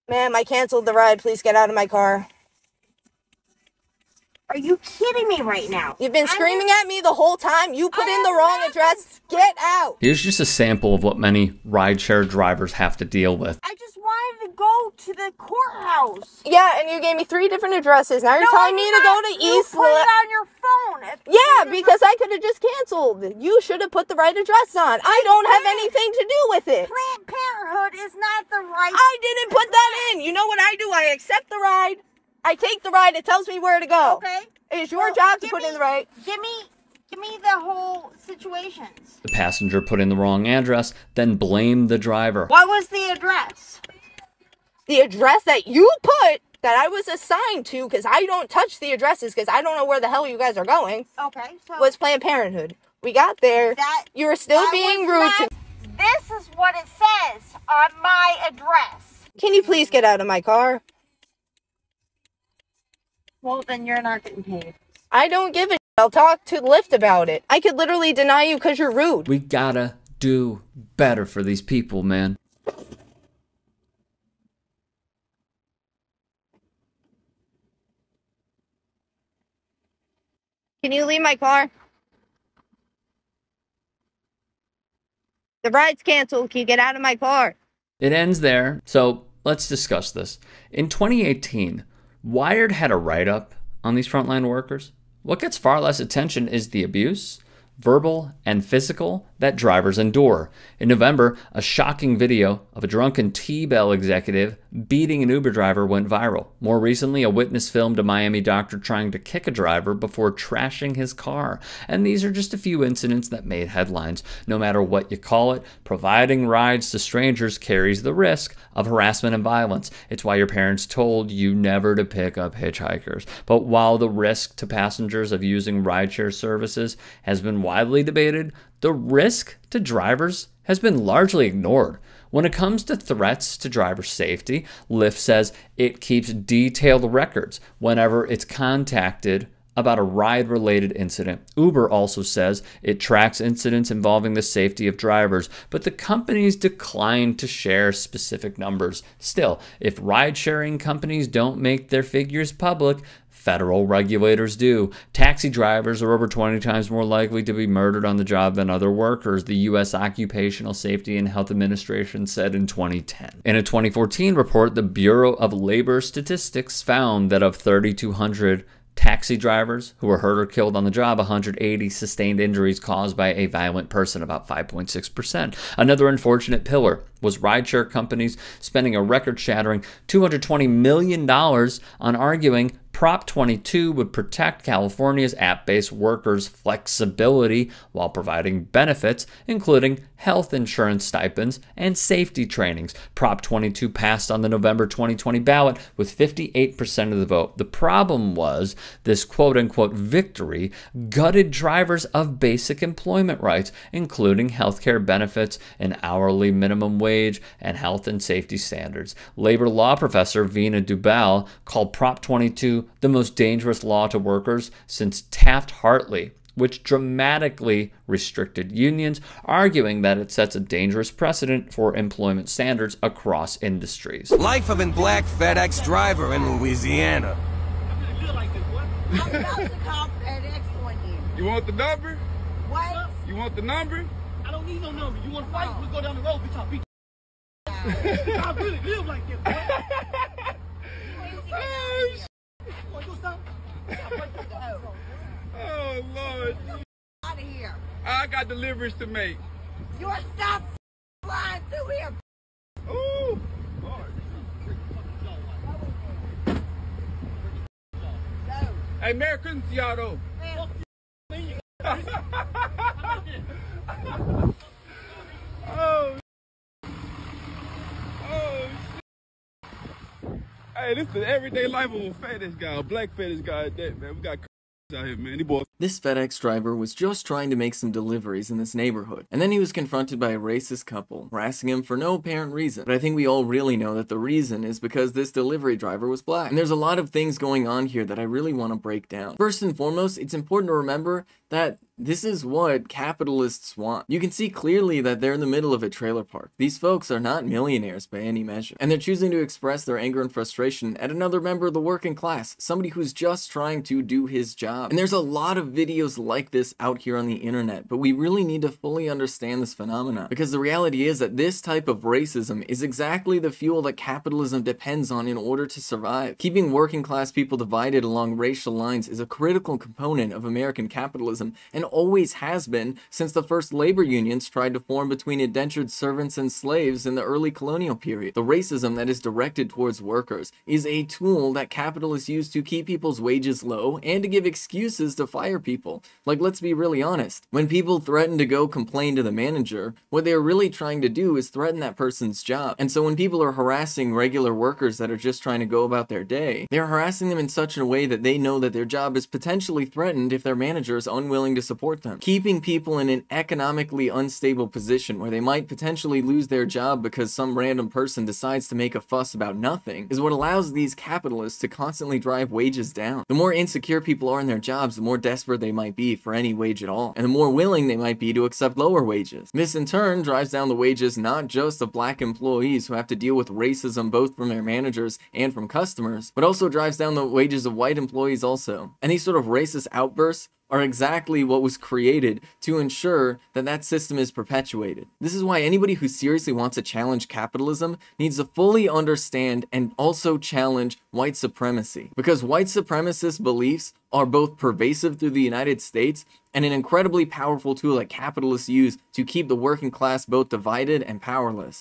Ma'am, I canceled the ride. Please get out of my car. Are you kidding me right now? You've been screaming at me the whole time. You put in the wrong address. Get out. Here's just a sample of what many rideshare drivers have to deal with. I just wanted to go to the courthouse. Yeah, and you gave me 3 different addresses. Now you're telling me to go to East. You put it on your phone. Yeah, because I could have just canceled. You should have put the right address on. I don't have anything to do with it. Planned Parenthood is not the right. I didn't put that in. You know what I do? I accept the ride. I take the ride. It tells me where to go. Okay. It's your job to put in the right. Give me the whole situations. The passenger put in the wrong address, then blamed the driver. What was the address? The address that you put, that I was assigned to, because I don't touch the addresses, because I don't know where the hell you guys are going. Okay, so was Planned Parenthood. We got there. You were still being rude to me. This is what it says on my address. Can you please get out of my car? Well, then you're not getting paid. I don't give a shit. I'll talk to Lyft about it. I could literally deny you because you're rude. We gotta do better for these people, man. Can you leave my car? The ride's canceled. Can you get out of my car? It ends there, so let's discuss this. In 2018, Wired had a write-up on these frontline workers. What gets far less attention is the abuse, verbal and physical, that drivers endure. In November, a shocking video of a drunken T-Bell executive beating an Uber driver went viral. More recently, a witness filmed a Miami doctor trying to kick a driver before trashing his car. And these are just a few incidents that made headlines. No matter what you call it, providing rides to strangers carries the risk of harassment and violence. It's why your parents told you never to pick up hitchhikers. But while the risk to passengers of using rideshare services has been widely debated, the risk to drivers has been largely ignored. When it comes to threats to driver safety, Lyft says it keeps detailed records whenever it's contacted about a ride-related incident. Uber also says it tracks incidents involving the safety of drivers, but the companies decline to share specific numbers. Still, if ride-sharing companies don't make their figures public, federal regulators do. Taxi drivers are over 20 times more likely to be murdered on the job than other workers, the U.S. Occupational Safety and Health Administration said in 2010. In a 2014 report, the Bureau of Labor Statistics found that of 3,200 taxi drivers who were hurt or killed on the job, 180 sustained injuries caused by a violent person, about 5.6%. Another unfortunate pillar was rideshare companies spending a record-shattering $220 million on arguing Prop 22 would protect California's app-based workers' flexibility while providing benefits, including health insurance stipends and safety trainings. Prop 22 passed on the November 2020 ballot with 58% of the vote. The problem was this quote-unquote victory gutted drivers of basic employment rights, including healthcare benefits, an hourly minimum wage, and health and safety standards. Labor law professor Vina Dubal called Prop 22 the most dangerous law to workers since Taft-Hartley, which dramatically restricted unions, arguing that it sets a dangerous precedent for employment standards across industries. Life of a black FedEx driver in Louisiana. You want the number? What? You want the number? I don't need no number. You want to fight? We'll go down the road, bitch. I'll beat you. I really live like this, boy. Oh, Lord. Out of here. I got deliveries to make. Your stuff flying through here. Ooh. Lord. Hey, Merry Christmas to y'all, though. Oh. Oh, shit. Hey, this is the everyday life of a fetish guy, a black fetish guy at that, man. We got out here, man. These boys. This FedEx driver was just trying to make some deliveries in this neighborhood, and then he was confronted by a racist couple, harassing him for no apparent reason. But I think we all really know that the reason is because this delivery driver was black. And there's a lot of things going on here that I really want to break down. First and foremost, it's important to remember that this is what capitalists want. You can see clearly that they're in the middle of a trailer park. These folks are not millionaires by any measure, and they're choosing to express their anger and frustration at another member of the working class, somebody who's just trying to do his job. And there's a lot of videos like this out here on the internet, but we really need to fully understand this phenomenon, because the reality is that this type of racism is exactly the fuel that capitalism depends on in order to survive. Keeping working class people divided along racial lines is a critical component of American capitalism, and always has been since the first labor unions tried to form between indentured servants and slaves in the early colonial period. The racism that is directed towards workers is a tool that capitalists use to keep people's wages low and to give excuses to fire people. Like, let's be really honest. When people threaten to go complain to the manager, what they're really trying to do is threaten that person's job. And so when people are harassing regular workers that are just trying to go about their day, they're harassing them in such a way that they know that their job is potentially threatened if their manager is unwilling to support them. Keeping people in an economically unstable position where they might potentially lose their job because some random person decides to make a fuss about nothing is what allows these capitalists to constantly drive wages down. The more insecure people are in their jobs, the more desperate they might be for any wage at all, and the more willing they might be to accept lower wages. This in turn drives down the wages not just of black employees who have to deal with racism both from their managers and from customers, but also drives down the wages of white employees also. And these sort of racist outbursts are exactly what was created to ensure that that system is perpetuated. This is why anybody who seriously wants to challenge capitalism needs to fully understand and also challenge white supremacy. Because white supremacist beliefs are both pervasive through the United States and an incredibly powerful tool that capitalists use to keep the working class both divided and powerless.